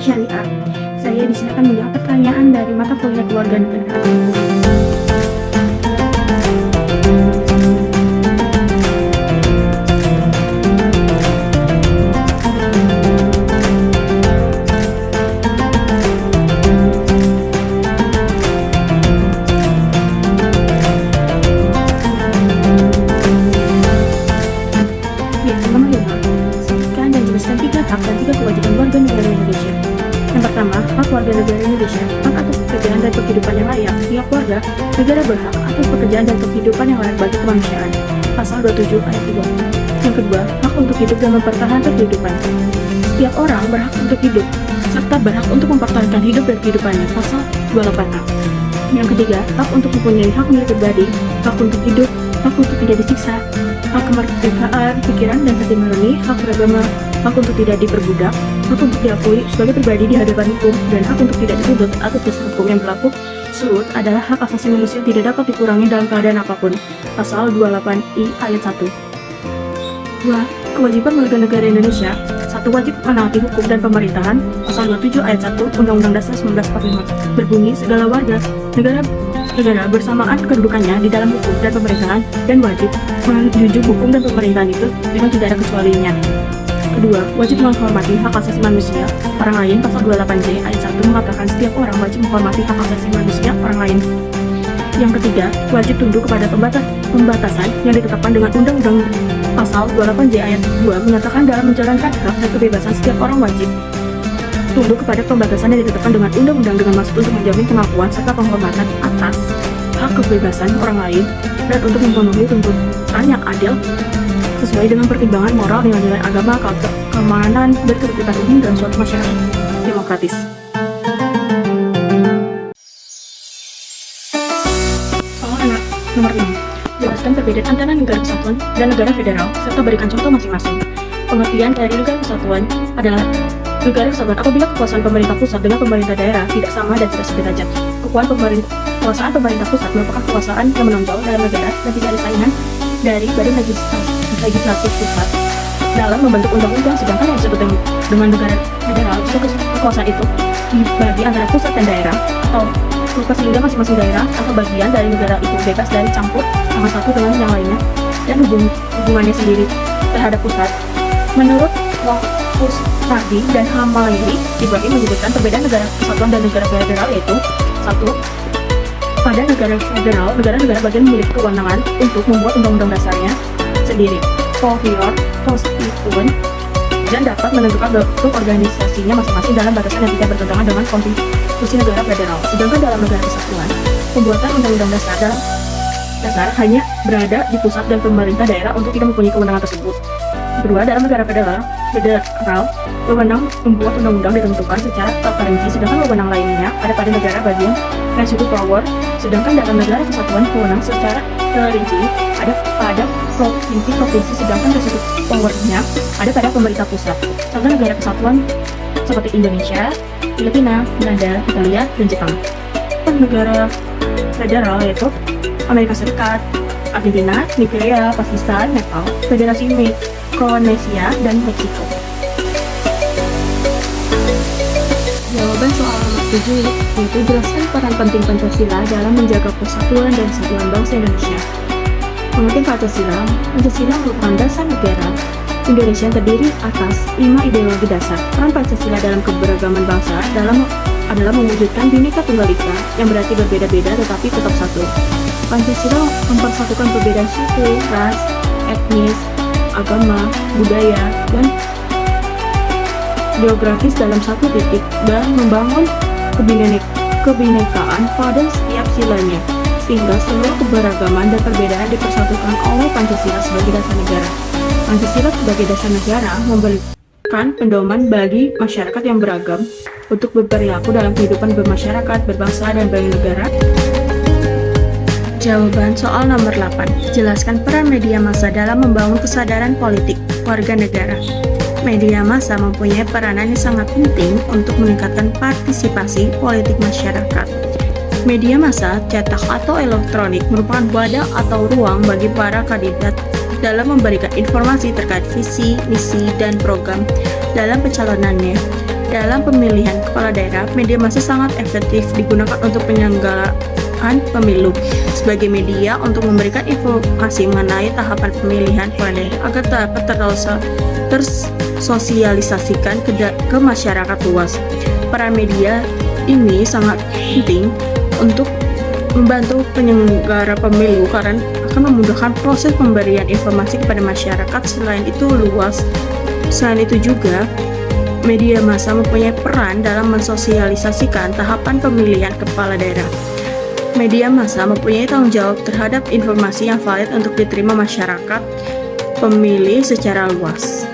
Syariah. Saya di sini akan menjawab pertanyaan dari mata kuliah Kewarganegaraan. Hak dan 3 kewajiban warga negara Indonesia. Yang pertama, hak warga negara Indonesia, hak atas pekerjaan dan penghidupan yang layak. Tiap warga negara berhak atas pekerjaan dan penghidupan yang layak bagi kemanusiaan. Pasal 27 ayat 2. Yang kedua, hak untuk hidup dan mempertahankan kehidupan. Setiap orang berhak untuk hidup, serta berhak untuk mempertahankan hidup dan kehidupannya. Pasal 28A. Yang ketiga, hak untuk mempunyai hak milik pribadi, hak untuk hidup, hak untuk tidak disiksa, hak kemerdekaan pikiran dan hati nurani, hak beragama, hak untuk tidak diperbudak, hak untuk diakui sebagai pribadi di hadapan hukum, dan hak untuk tidak dituntut atas dasar hukum yang berlaku surut adalah hak asasi manusia yang tidak dapat dikurangi dalam keadaan apapun. Pasal 28I ayat 1. 2. Kewajiban warga negara Indonesia. 1. Wajib menaati hukum dan pemerintahan. Pasal 27 ayat 1 Undang-Undang Dasar 1945 berbunyi segala warga negara bersamaan kedudukannya di dalam hukum dan pemerintahan dan wajib menjunjung hukum dan pemerintahan itu dengan tidak ada kecualinya. Kedua, wajib menghormati hak asasi manusia orang lain. Pasal 28J ayat 1 mengatakan setiap orang wajib menghormati hak asasi manusia orang lain. Yang ketiga, wajib tunduk kepada pembatasan yang ditetapkan dengan Undang-Undang. Pasal 28J ayat 2 menyatakan dalam menjalankan hak dan kebebasan setiap orang wajib tunduk kepada pembatasan yang ditetapkan dengan undang-undang dengan maksud untuk menjamin pengakuan serta penghormatan atas hak kebebasan orang lain dan untuk memenuhi tuntutan yang adil sesuai dengan pertimbangan moral, nilai-nilai agama, keamanan, dan ketertiban umum dalam suatu masyarakat demokratis. Soal nomor 6. Jelaskan perbedaan antara negara kesatuan dan negara federal serta berikan contoh masing-masing. Pengertian dari negara kesatuan adalah negara kesatuan apabila kekuasaan pemerintah pusat dengan pemerintah daerah tidak sama dan tidak sederajat. Kekuasaan pemerintah pusat merupakan kekuasaan yang menonjol dalam negara dan tidak ada saingan dari badan legislatif pusat dalam membentuk undang-undang, sedangkan yang disebut dengan negara federal jika kekuasaan itu dibagi antara pusat dan daerah atau sehingga masing-masing daerah atau bagian dari negara itu bebas dari campur sama satu dengan yang lainnya dan hubungannya sendiri terhadap pusat. Menurut Kusnadi dan Hamairi, Ibrahim menyebutkan perbedaan negara kesatuan dan negara federal yaitu 1. Pada negara federal, negara-negara bagian memiliki kewenangan untuk membuat undang-undang dasarnya sendiri, konstituen, dan dapat menentukan bentuk organisasinya masing-masing dalam batasan yang tidak bertentangan dengan konstitusi negara federal. Sedangkan dalam negara kesatuan, pembuatan undang-undang dasar hanya berada di pusat dan pemerintah daerah untuk tidak mempunyai kewenangan tersebut. Kedua, dalam negara federal, wewenang membuat undang-undang ditentukan secara terperinci, sedangkan wewenang lainnya ada pada negara bagian residu power. Sedangkan dalam negara kesatuan, wewenang secara terperinci ada pada provinsi-provinsi, sedangkan residu powernya ada pada pemerintah pusat. Contoh negara kesatuan seperti Indonesia, Filipina, Belanda, Italia, dan Jepang. Negara federal yaitu Amerika Serikat, Argentina, Nigeria, Pakistan, Nepal, Federasi Mikronesia, dan Meksiko. Jawaban soal nomor 7 yaitu jelaskan peran penting Pancasila dalam menjaga persatuan dan kesatuan bangsa Indonesia. Pengertian Pancasila merupakan dasar negara Indonesia yang terdiri atas 5 ideologi dasar. Peran Pancasila dalam keberagaman bangsa adalah mewujudkan Bhinneka Tunggal Ika yang berarti berbeda-beda tetapi tetap satu. Pancasila mempersatukan perbedaan suku, ras, etnis, agama, budaya, dan geografis dalam satu titik dan membangun kebinekaan pada setiap silanya, sehingga seluruh keberagaman dan perbedaan dipersatukan oleh Pancasila sebagai dasar negara. Pancasila sebagai dasar negara memberikan pedoman bagi masyarakat yang beragam untuk berperilaku dalam kehidupan bermasyarakat, berbangsa, dan bernegara. Jawaban soal nomor 8. Jelaskan peran media massa dalam membangun kesadaran politik warga negara. Media massa mempunyai peranan yang sangat penting untuk meningkatkan partisipasi politik masyarakat. Media massa, cetak atau elektronik, merupakan wadah atau ruang bagi para kandidat dalam memberikan informasi terkait visi, misi, dan program dalam pencalonannya Dalam pemilihan kepala daerah, media massa sangat efektif digunakan untuk penyelenggaraan pemilu sebagai media untuk memberikan informasi mengenai tahapan pemilihan kepala daerah agar dapat tersosialisasikan ke masyarakat luas. Peran media ini sangat penting untuk membantu penyelenggara pemilu karena akan memudahkan proses pemberian informasi kepada masyarakat. Selain itu juga media massa mempunyai peran dalam mensosialisasikan tahapan pemilihan kepala daerah. Media massa mempunyai tanggung jawab terhadap informasi yang valid untuk diterima masyarakat pemilih secara luas.